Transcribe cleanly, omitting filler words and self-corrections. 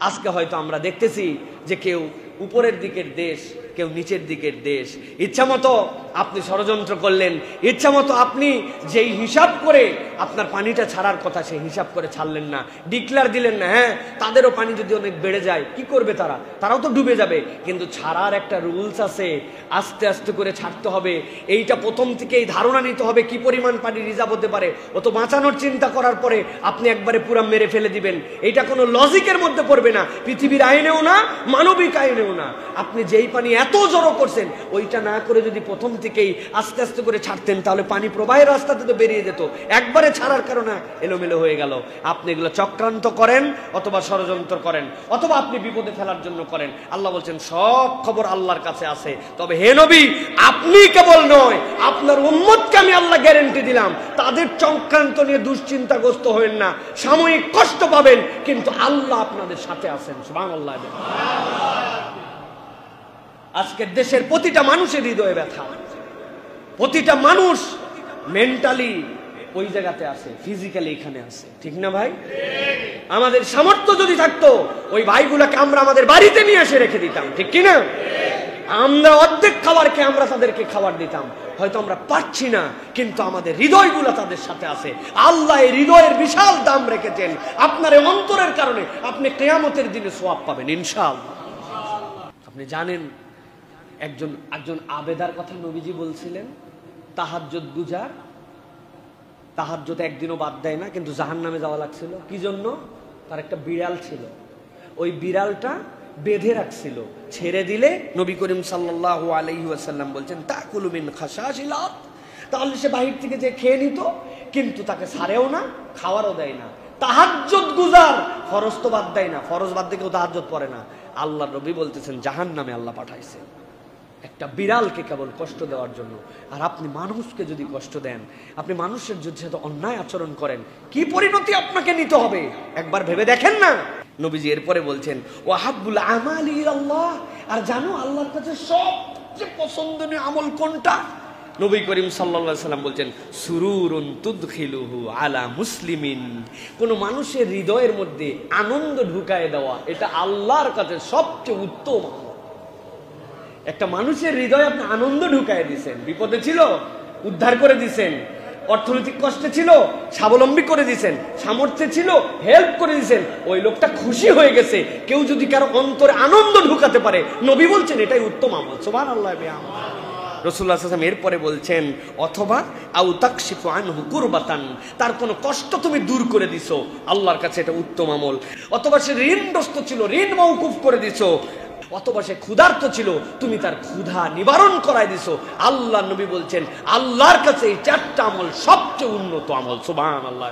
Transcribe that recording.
আজকে হয়তো আমরা দেখতেছি যে কেউ উপরের দিকের দেশ, কেউ নিচের দিকের দেশ। ইচ্ছামতো আপনি ষড়যন্ত্র করলেন, ইচ্ছামতো আপনি যেই হিসাব করে আপনার পানিটা ছাড়ার কথা সেই হিসাব করে ছাড়লেন না, ডিক্লার দিলেন না। হ্যাঁ, তাদেরও পানি যদি অনেক বেড়ে যায় কি করবে তারাও তো ডুবে যাবে। কিন্তু ছাড়ার একটা রুলস আছে, আস্তে আস্তে করে ছাড়তে হবে। এইটা প্রথম থেকেই ধারণা নিতে হবে কি পরিমাণ পানি রিজার্ভ হতে পারে। ও তো বাঁচানোর চিন্তা করার পরে আপনি একবারে পুরো মেরে ফেলে দিবেন, এইটা কোনো লজিকের মধ্যে পড়বে না, পৃথিবীর আইনেও না, মানবিক আইনেও না। আপনি যেই পানি এত জড়ো করছেন ওইটা না করে যদি প্রথম থেকেই আস্তে আস্তে করে ছাড়তেন তাহলে পানি প্রবাহের রাস্তাতে তো বেরিয়ে যেত। একবারে ছাড়ার কারণে এলোমেলো হয়ে গেল। আপনি এগুলো চক্রান্ত করেন অথবা ষড়যন্ত্র করেন অথবা আপনি বিপদে ফেলার জন্য করেন। আল্লাহ বলছেন সব খবর আল্লাহর কাছে আছে। তবে হে নবী, আপনি কেবল নয়, আপনার উম্মতকে আমি আল্লাহ গ্যারান্টি দিলাম, তাদের চক্রান্ত নিয়ে দুশ্চিন্তাগ্রস্ত হবেন না। সাময়িক কষ্ট পাবেন কিন্তু আল্লাহ আপনাদের সাথে আছেন। সুবহানাল্লাহ। আজকের দেশের প্রতিটা মানুষের হৃদয়ে ব্যথা, প্রতিটা মানুষ মেন্টালি ওই জায়গাতে আছে, ফিজিক্যালি এখানে আছে। ঠিক না ভাই? আমাদের সামর্থ্য যদি থাকতো ওই ভাইগুলাকে আমরা আমাদের বাড়িতে নিয়ে এসে রেখে দিতাম। ঠিক কিনা? আমরা অর্ধেক খাবার খেয়ে আমরা তাদেরকে খাবার দিতাম। হয়তো আমরা পাচ্ছি না, কিন্তু আমাদের হৃদয়গুলো তাদের সাথে আছে। আল্লাহ এই হৃদয়ের বিশাল দাম রেখেছেন। আপনার এই অন্তরের কারণে আপনি কিয়ামতের দিনে সওয়াব পাবেন ইনশাআল্লাহ। আপনি জানেন একজন আবেদার কথা নবীজি বলছিলেন, তাহাজ্জুদ গুজার, তাহাজ্জুদ একদিনও বাদ দেয় না, কিন্তু জাহান্নামে যাওয়া লাগছিল। কি জন্য? তার একটা বিড়াল ছিল, ওই বিড়ালটা বেঁধে রাখছিল, ছেড়ে দিলে নবী করিম সাল্লাল্লাহু আলাইহি ওয়াসাল্লাম বলছেন তাকুলু মিন খাশাশিল আরদ, তাহলে সে বাহির থেকে যে খেয়ে নিত, কিন্তু তাকে ছাড়েও না, খাওয়ারও দেয় না। তাহাজ্জুদ গুজার, ফরজ তো বাদ দেয় না, ফরজ বাদ দিয়ে কেউ তাহাজ্জুদ পড়ে না। আল্লাহ নবী বলতেছেন জাহান্নামে আল্লাহ পাঠাইছে একটা বিড়ালকে কেবল কষ্ট দেওয়ার জন্য। আর আপনি মানুষকে যদি কষ্ট দেন, আপনি মানুষের যদি সাথে অন্যায় আচরণ করেন, কি পরিণতি আপনাকে নিতে হবে একবার ভেবে দেখেন না। নবীজি এরপরে বলছেন ওয়াহাব্বুল আমালি ইলাল্লাহ, আর জানো আল্লাহর কাছে সবচেয়ে পছন্দনীয় আমল কোনটা? নবী করিম সাল্লাল্লাহু আলাইহি সাল্লাম বলছেন সুরুরুন তুদখিলুহু আলা মুসলিমিন, কোন মানুষের হৃদয়ের মধ্যে আনন্দ ঢুকায় দেওয়া, এটা আল্লাহর কাছে সবচেয়ে উত্তম। একটা মানুষের হৃদয়ে আপনি আনন্দ ঢুকায় দিয়েছেন, বিপদে ছিল উদ্ধার করে দিয়েছেন, অর্থনৈতিক কষ্টে ছিল স্বাবলম্বী করে দিয়েছেন, সামর্থ্যে ছিল হেল্প করে দিয়েছেন, ওই লোকটা খুশি হয়ে গেছে। কেউ যদি কারো অন্তরে আনন্দ ঢুকাতে পারে, নবী বলছেন এটাই উত্তম আমল। সুবহানাল্লাহ। রাসূলুল্লাহ সাল্লাল্লাহু আলাইহি ওয়াসাল্লাম এরপরে বলছেন অথবা আও তাকশিফু আনহু কুরবাতান, তার কোনো কষ্ট তুমি দূর করে দিছো, আল্লাহর কাছে এটা উত্তম আমল। অথবা সে ঋণগ্রস্ত ছিল, ঋণ মওকুফ করে দিছো। অথবা সে ক্ষুধার্ত ছিল, তুমি তার ক্ষুধা নিবারণ করায় দিছো। আল্লাহ নবী বলছেন আল্লাহর কাছে এই চারটা আমল সবচেয়ে উন্নত আমল। সুবহানাল্লাহ।